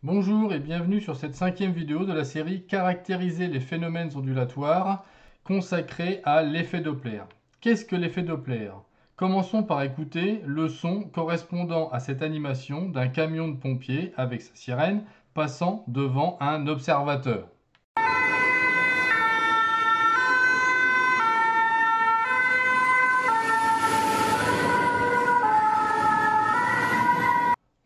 Bonjour et bienvenue sur cette 5e vidéo de la série Caractériser les phénomènes ondulatoires consacrée à l'effet Doppler. Qu'est-ce que l'effet Doppler? Commençons par écouter le son correspondant à cette animation d'un camion de pompiers avec sa sirène passant devant un observateur.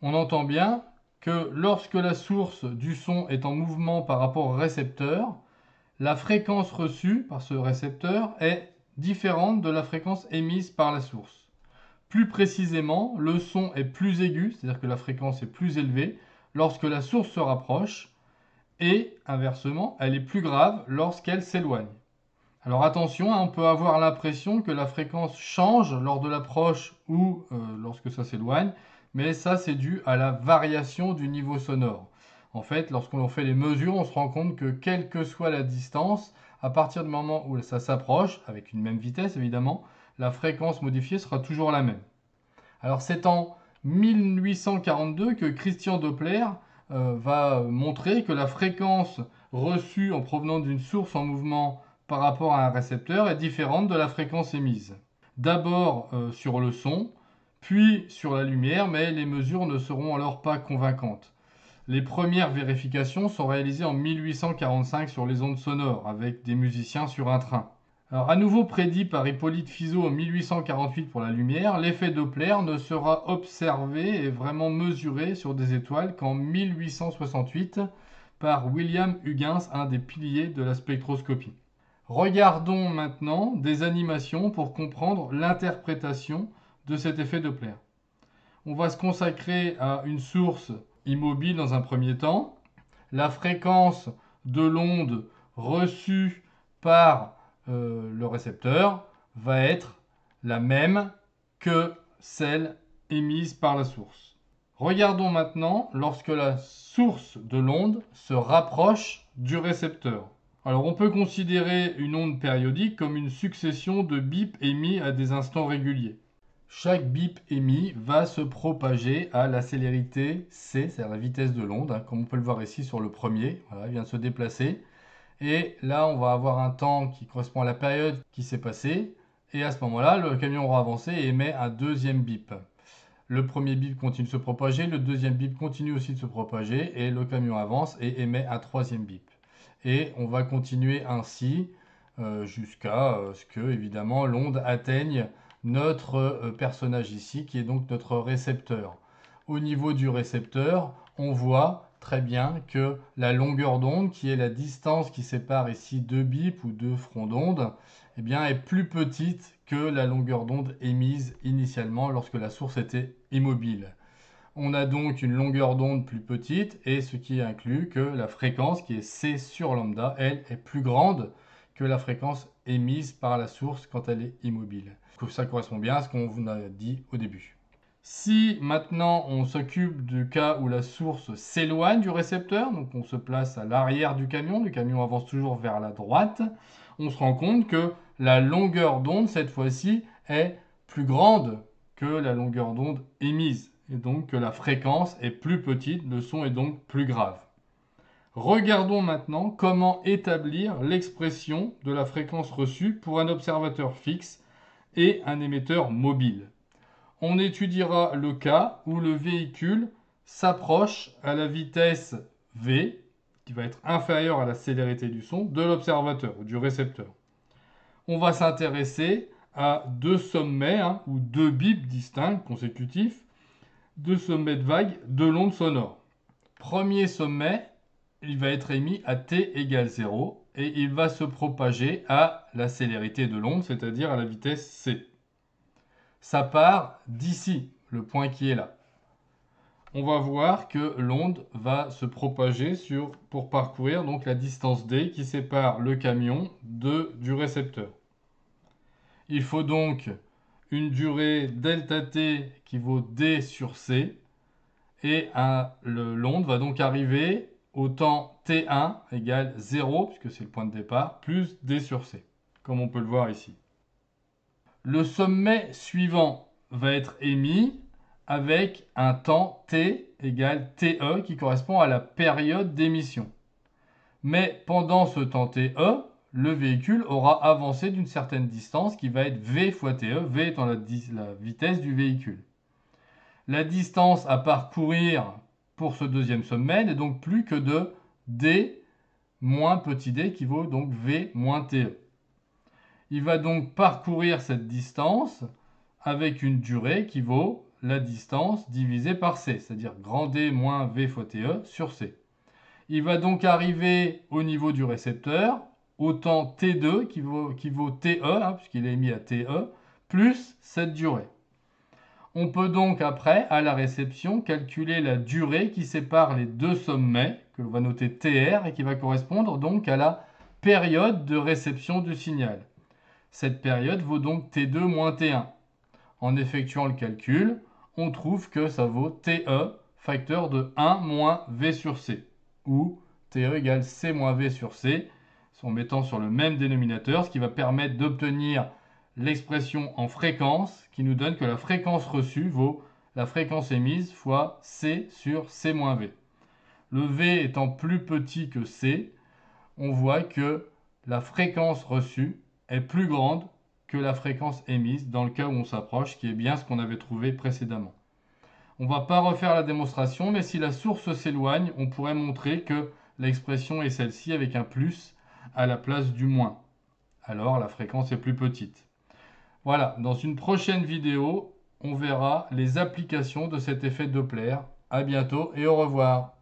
On entend bien que lorsque la source du son est en mouvement par rapport au récepteur, la fréquence reçue par ce récepteur est différente de la fréquence émise par la source. Plus précisément, le son est plus aigu, c'est-à-dire que la fréquence est plus élevée lorsque la source se rapproche et inversement, elle est plus grave lorsqu'elle s'éloigne. Alors attention, on peut avoir l'impression que la fréquence change lors de l'approche ou lorsque ça s'éloigne, mais ça c'est dû à la variation du niveau sonore. En fait, lorsqu'on fait les mesures, on se rend compte que quelle que soit la distance, à partir du moment où ça s'approche, avec une même vitesse évidemment, la fréquence modifiée sera toujours la même. Alors c'est en 1842 que Christian Doppler va montrer que la fréquence reçue en provenant d'une source en mouvement par rapport à un récepteur est différente de la fréquence émise. D'abord sur le son, puis sur la lumière, mais les mesures ne seront alors pas convaincantes. Les premières vérifications sont réalisées en 1845 sur les ondes sonores, avec des musiciens sur un train. Alors, à nouveau prédit par Hippolyte Fizeau en 1848 pour la lumière, l'effet Doppler ne sera observé et vraiment mesuré sur des étoiles qu'en 1868 par William Huygens, un des piliers de la spectroscopie. Regardons maintenant des animations pour comprendre l'interprétation de cet effet Doppler. On va se consacrer à une source immobile dans un premier temps. La fréquence de l'onde reçue par le récepteur va être la même que celle émise par la source. Regardons maintenant lorsque la source de l'onde se rapproche du récepteur. Alors on peut considérer une onde périodique comme une succession de bips émis à des instants réguliers. Chaque bip émis va se propager à la célérité c, c'est-à-dire la vitesse de l'onde, comme on peut le voir ici sur le premier. Voilà, il vient de se déplacer. Et là, on va avoir un temps qui correspond à la période qui s'est passée. Et à ce moment-là, le camion aura avancé et émet un deuxième bip. Le premier bip continue de se propager, le deuxième bip continue aussi de se propager, et le camion avance et émet un troisième bip. Et on va continuer ainsi jusqu'à ce que, évidemment, l'onde atteigne notre personnage ici, qui est donc notre récepteur. Au niveau du récepteur, on voit très bien que la longueur d'onde, qui est la distance qui sépare ici deux bips ou deux fronts d'onde, eh bien, est plus petite que la longueur d'onde émise initialement lorsque la source était immobile. On a donc une longueur d'onde plus petite, et ce qui inclut que la fréquence, qui est C sur lambda, elle est plus grande que la fréquence émise par la source quand elle est immobile. Ça correspond bien à ce qu'on vous a dit au début. Si maintenant on s'occupe du cas où la source s'éloigne du récepteur, donc on se place à l'arrière du camion avance toujours vers la droite, on se rend compte que la longueur d'onde, cette fois-ci, est plus grande que la longueur d'onde émise, et donc que la fréquence est plus petite, le son est donc plus grave. Regardons maintenant comment établir l'expression de la fréquence reçue pour un observateur fixe et un émetteur mobile. On étudiera le cas où le véhicule s'approche à la vitesse v, qui va être inférieure à la célérité du son, de l'observateur ou du récepteur. On va s'intéresser à deux sommets ou deux bips distincts consécutifs, deux sommets de vagues de l'onde sonore. Premier sommet, il va être émis à t égale 0 et il va se propager à la célérité de l'onde, c'est-à-dire à la vitesse c. Ça part d'ici, le point qui est là. On va voir que l'onde va se propager pour parcourir donc la distance d qui sépare le camion du récepteur. Il faut donc une durée delta t qui vaut d sur c, et l'onde va donc arriver au temps t1 égale 0, puisque c'est le point de départ, plus d sur c, comme on peut le voir ici. Le sommet suivant va être émis avec un temps t égale TE qui correspond à la période d'émission. Mais pendant ce temps TE, le véhicule aura avancé d'une certaine distance qui va être V fois TE, V étant la vitesse du véhicule. La distance à parcourir pour ce deuxième sommet n'est donc plus que de D moins petit d qui vaut donc V moins TE. Il va donc parcourir cette distance avec une durée qui vaut la distance divisée par C, c'est-à-dire grand D moins V fois TE sur C. Il va donc arriver au niveau du récepteur, au temps T2 qui vaut TE, puisqu'il est mis à TE, plus cette durée. On peut donc après, à la réception, calculer la durée qui sépare les deux sommets, que l'on va noter TR, et qui va correspondre donc à la période de réception du signal. Cette période vaut donc T2 moins T1. En effectuant le calcul, on trouve que ça vaut TE facteur de 1 moins V sur C, ou TE égale C moins V sur C, en mettant sur le même dénominateur, ce qui va permettre d'obtenir l'expression en fréquence qui nous donne que la fréquence reçue vaut la fréquence émise fois C sur C moins V. Le V étant plus petit que C, on voit que la fréquence reçue est plus grande que la fréquence émise dans le cas où on s'approche, qui est bien ce qu'on avait trouvé précédemment. On ne va pas refaire la démonstration, mais si la source s'éloigne, on pourrait montrer que l'expression est celle-ci avec un plus à la place du moins. Alors la fréquence est plus petite. Voilà, dans une prochaine vidéo, on verra les applications de cet effet Doppler. À bientôt et au revoir.